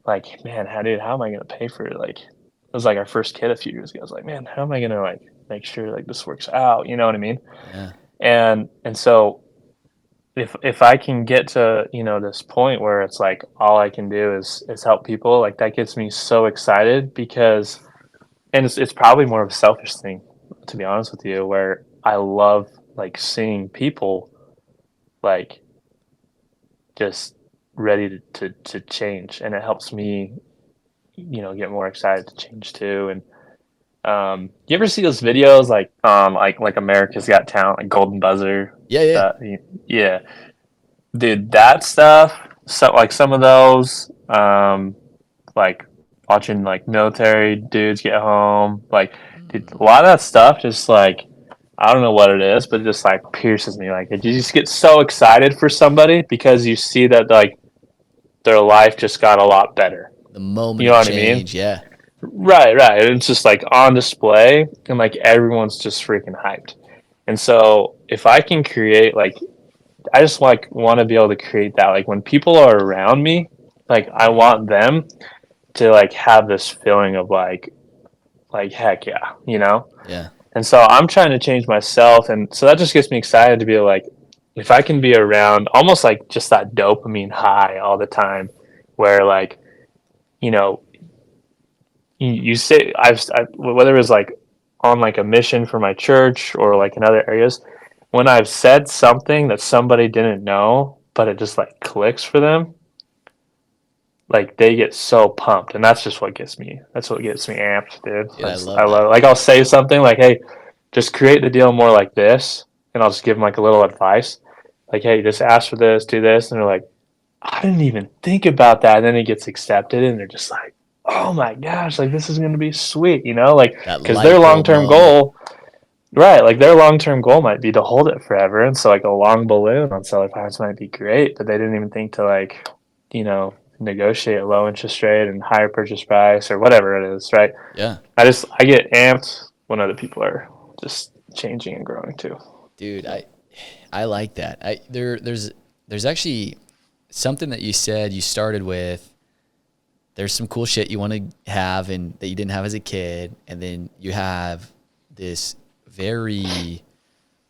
Like, man, how am I gonna pay for like it was like our first kid a few years ago. I was like, man, how am I gonna like make sure like this works out? You know what I mean? Yeah. And so if I can get to, you know, this point where it's like all I can do is help people, like that gets me so excited because and it's probably more of a selfish thing, to be honest with you, where I love like seeing people like just ready to change, and it helps me, you know, get more excited to change too. And you ever see those videos like America's Got Talent, like Golden Buzzer? Yeah. Yeah. That yeah, dude, that stuff. So like some of those, like watching like military dudes get home, like dude, a lot of that stuff just like I don't know what it is, but it just like pierces me. Like you just get so excited for somebody because you see that like their life just got a lot better. The You moment know of what I mean? change. Yeah. Right, right. And it's just like on display and like everyone's just freaking hyped. And so if I can create like I just like want to be able to create that like when people are around me, like I want them to like have this feeling of like heck yeah, you know? Yeah. And so I'm trying to change myself and so that just gets me excited to be like if I can be around almost like just that dopamine high all the time where like you know you say whether it was like on like a mission for my church or like in other areas when I've said something that somebody didn't know but it just like clicks for them like they get so pumped and that's what gets me amped, dude. Dude, I I love love that. it. Like I'll say something like hey just create the deal more like this and I'll just give them like a little advice like hey just ask for this do this and they're like I didn't even think about that and then it gets accepted and they're just like oh my gosh like this is going to be sweet you know like That because their light bulb long-term moment. goal right like their long-term goal might be to hold it forever and so like a long balloon on seller finance might be great but they didn't even think to like you know negotiate a low interest rate and higher purchase price or whatever it is right Yeah. I get amped when other people are just changing and growing too. Dude, I like that. There's actually something that you said you started with. There's some cool shit you want to have and that you didn't have as a kid, and then you have this very,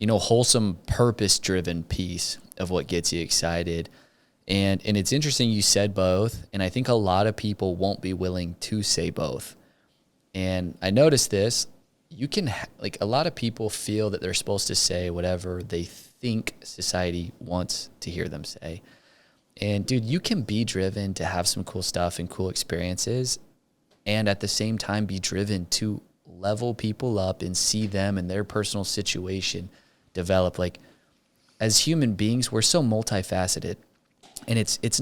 wholesome, purpose-driven piece of what gets you excited. And it's interesting you said both, and I think a lot of people won't be willing to say both. And I noticed this. You can, like, a lot of people feel that they're supposed to say whatever they think society wants to hear them say. And dude, you can be driven to have some cool stuff and cool experiences, and at the same time be driven to level people up and see them and their personal situation develop. Like, as human beings, we're so multifaceted, and it's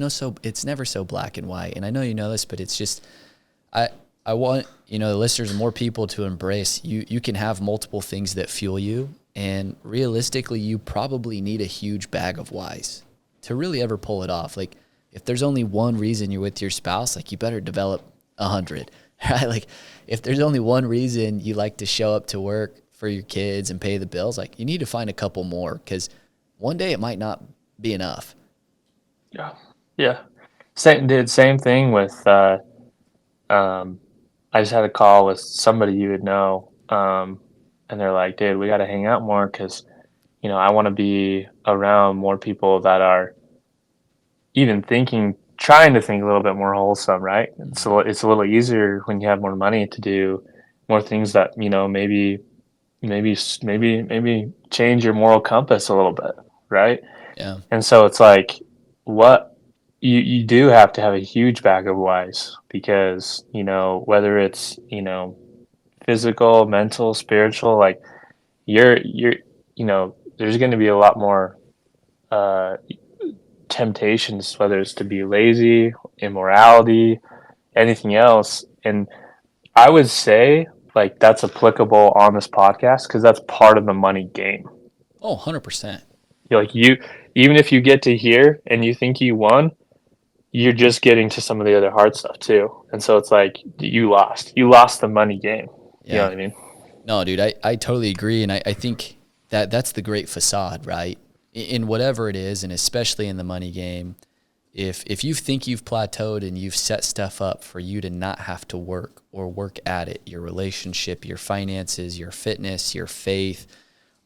never so black and white. And I know you know this, but it's just I want, the listeners and more people to embrace you can have multiple things that fuel you, and realistically you probably need a huge bag of whys to really ever pull it off. Like, if there's only one reason you're with your spouse, like, you better develop 100, right? Like, if there's only one reason you like to show up to work for your kids and pay the bills, like, you need to find a couple more, because one day it might not be enough. Yeah. Yeah. Same thing with I just had a call with somebody you would know, and they're like, dude, we got to hang out more because, I want to be around more people that are even trying to think a little bit more wholesome, right? It's a little easier when you have more money to do more things that, maybe change your moral compass a little bit, right? Yeah. And so it's like, what you do have to have a huge bag of whys because, whether it's, physical, mental, spiritual, like you're, there's going to be a lot more temptations, whether it's to be lazy, immorality, anything else. And I would say like that's applicable on this podcast because that's part of the money game. Oh, 100%. Like even if you get to here and you think you won, you're just getting to some of the other hard stuff too. And so it's like you lost the money game. You know Yeah. what I mean? No, dude, I totally agree. And I think that's the great facade, right? In whatever it is, and especially in the money game, if you think you've plateaued and you've set stuff up for you to not have to work or work at it, your relationship, your finances, your fitness, your faith,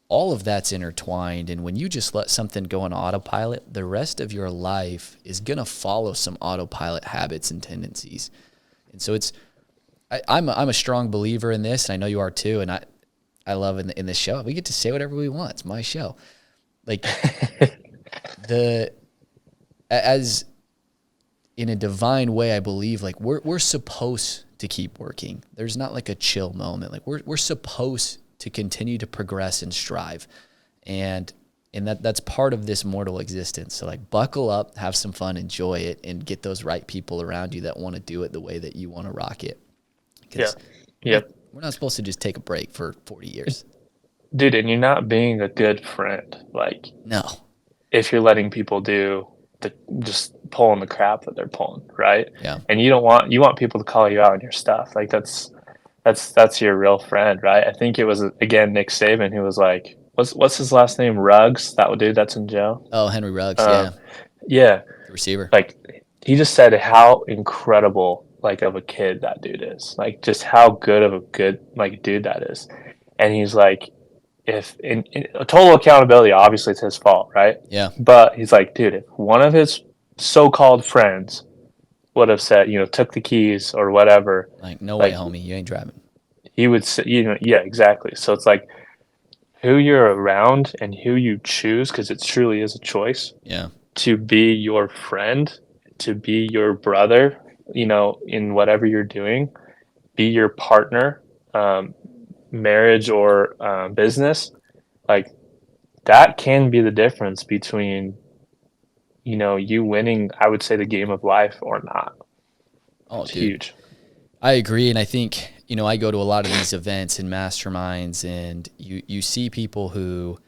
all of that's intertwined. And when you just let something go on autopilot, the rest of your life is going to follow some autopilot habits and tendencies. And so I'm a strong believer in this, and I know you are too. And I love in this show, we get to say whatever we want. It's my show. Like as in a divine way, I believe like we're supposed to keep working. There's not like a chill moment. Like we're supposed to continue to progress and strive. And that's part of this mortal existence. So like buckle up, have some fun, enjoy it, and get those right people around you that want to do it the way that you want to rock it. Yeah. We're not supposed to just take a break for 40 years. Dude, and you're not being a good friend. Like No. if you're letting people do just pulling the crap that they're pulling, right? Yeah. And you want people to call you out on your stuff. Like that's your real friend, right? I think it was again Nick Saban who was like, what's his last name? Ruggs, that dude that's in jail. Oh, Henry Ruggs, Yeah. the receiver. Like he just said how incredible like of a kid that dude is. Like just how good of a good like dude that is. And he's like, if in total accountability, obviously it's his fault, right? Yeah. But he's like, dude, if one of his so-called friends would have said, took the keys or whatever, Like, no like way, homie, you ain't driving. he would say, yeah, exactly. So it's like who you're around and who you choose, because it truly is a choice. Yeah. To be your friend, to be your brother, in whatever you're doing, be your partner, marriage or business, like that can be the difference between, you winning, I would say, the game of life or not. Oh, It's dude. huge. I agree. And I think, I go to a lot of these events and masterminds, and you see people who,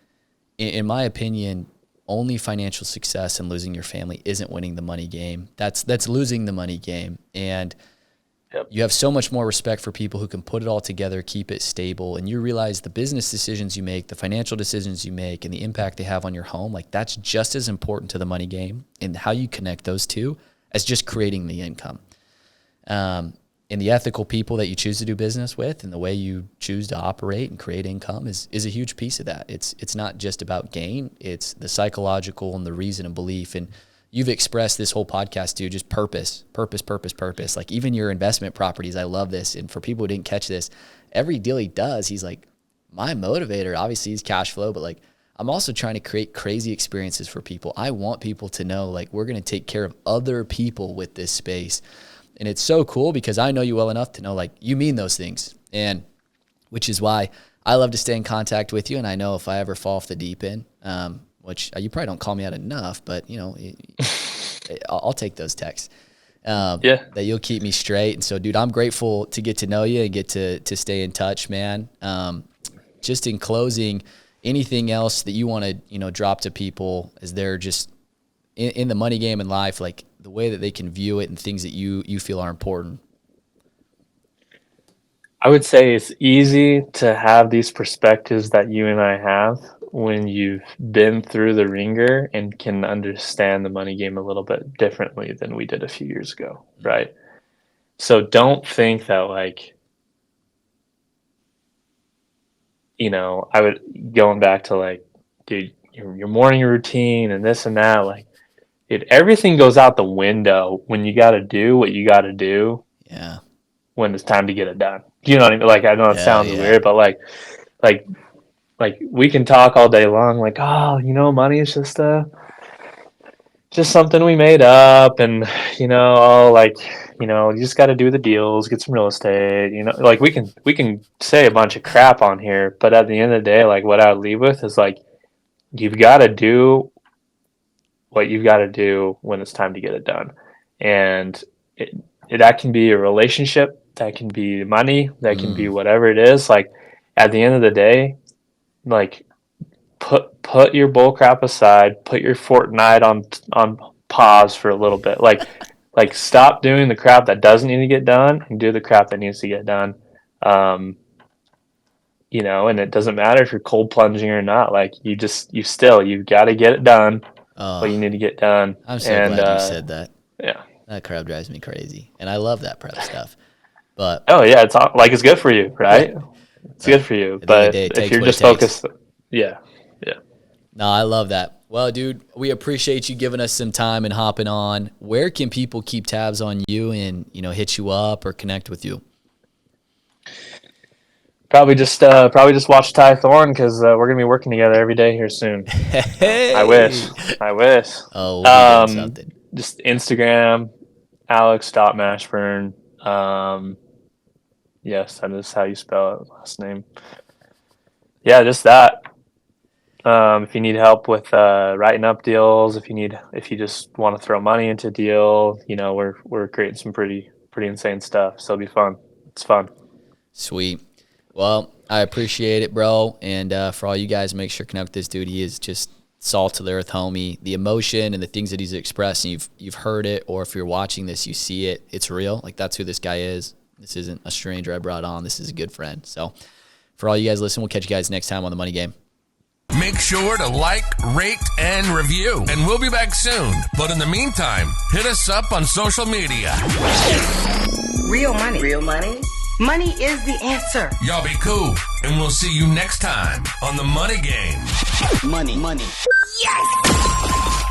in my opinion, only financial success and losing your family isn't winning the money game. That's losing the money game. And Yep. you have so much more respect for people who can put it all together, keep it stable, and you realize the business decisions you make, the financial decisions you make, and the impact they have on your home, like that's just as important to the money game and how you connect those two as just creating the income. And the ethical people that you choose to do business with and the way you choose to operate and create income is a huge piece of that. It's not just about gain. It's the psychological and the reason and belief. And you've expressed this whole podcast, dude, just purpose. Like even your investment properties, I love this. And for people who didn't catch this, every deal he does, he's like, my motivator, obviously is cash flow, but like, I'm also trying to create crazy experiences for people. I want people to know, like, we're going to take care of other people with this space. And it's so cool because I know you well enough to know, like, you mean those things. And which is why I love to stay in contact with you. And I know if I ever fall off the deep end, which you probably don't call me out enough, but, I'll take those texts. That you'll keep me straight. And so, dude, I'm grateful to get to know you and get to stay in touch, man. Just in closing, anything else that you want to, drop to people as they're just in the money game in life, like the way that they can view it and things that you feel are important? I would say it's easy to have these perspectives that you and I have when you've been through the ringer and can understand the money game a little bit differently than we did a few years ago, right? So don't think that like, I would going back to like, dude, your morning routine and this and that, like, dude, everything goes out the window when you got to do what you got to do. Yeah. When it's time to get it done. You know what I mean? Like, I know it sounds weird, but like we can talk all day long, like, oh, money is just something we made up, and you just got to do the deals, get some real estate, like we can say a bunch of crap on here, but at the end of the day, like what I would leave with is like, you've got to do what you've got to do when it's time to get it done. And that can be a relationship, that can be money, that can be whatever it is. Like at the end of the day, like put your bull crap aside, put your Fortnite on pause for a little bit. Like stop doing the crap that doesn't need to get done and do the crap that needs to get done. You know, and it doesn't matter if you're cold plunging or not. Like you've got to get it done. What you need to get done. I'm so glad you said that. Yeah. That crap drives me crazy. And I love that prep stuff. But oh yeah, it's good for you, right? Yeah. It's good for you. But if you're just focused, yeah. No, I love that. Well, dude, we appreciate you giving us some time and hopping on. Where can people keep tabs on you and, you know, hit you up or connect with you? Probably just watch Ty Thorne because we're gonna be working together every day here soon. Hey. I wish. Oh, we'll be doing something. Just Instagram, Alex.Mashburn. Yes, that is how you spell it. Last name. Yeah, just that. If you need help with writing up deals, if you just want to throw money into a deal, you know, we're creating some pretty insane stuff. So it'll be fun. It's fun. Sweet. Well, I appreciate it, bro. And for all you guys, make sure to connect with this dude. He is just salt of the earth, homie. The emotion and the things that he's expressing, you've heard it, or if you're watching this, you see it. It's real. Like that's who this guy is. This isn't a stranger I brought on. This is a good friend. So for all you guys listening, we'll catch you guys next time on The Money Game. Make sure to like, rate, and review. And we'll be back soon. But in the meantime, hit us up on social media. Real money. Real money? Money is the answer. Y'all be cool. And we'll see you next time on The Money Game. Money. Yes!